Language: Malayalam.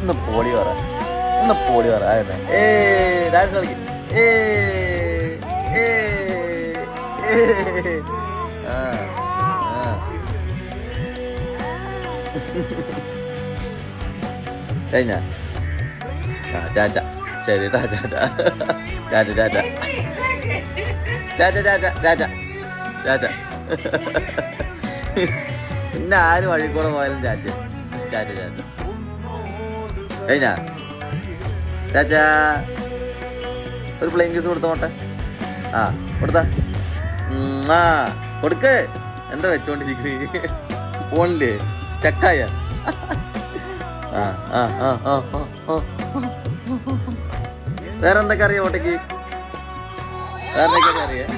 ഒന്ന് പോടി പറ അതെ ഡാൻസ് കളിക്കും കഴിഞ്ഞ ചാറ്റ ശരി ടാറ്റ ടാറ്റ ടാറ്റ ടാറ്റ ടാറ്റ ടാറ്റ ടാറ്റ പിന്നെ ആര് വഴിക്കൂടെ പോയാലും ടാറ്റ ടാറ്റ ടാറ്റ കഴിഞ്ഞ ടാറ്റ ഒരു പ്ലെയിൻ കിസ് കൊടുത്തോട്ടെ ആ കൊടുത്താ ആ കൊടുക്ക് എന്താ വെച്ചോണ്ടിരിക്കുന്നത് ഫോണില് ചക്കായ വേറെ എന്തൊക്കെ അറിയാം ഓട്ടയ്ക്ക് വേറെ എന്തൊക്കെ അറിയാം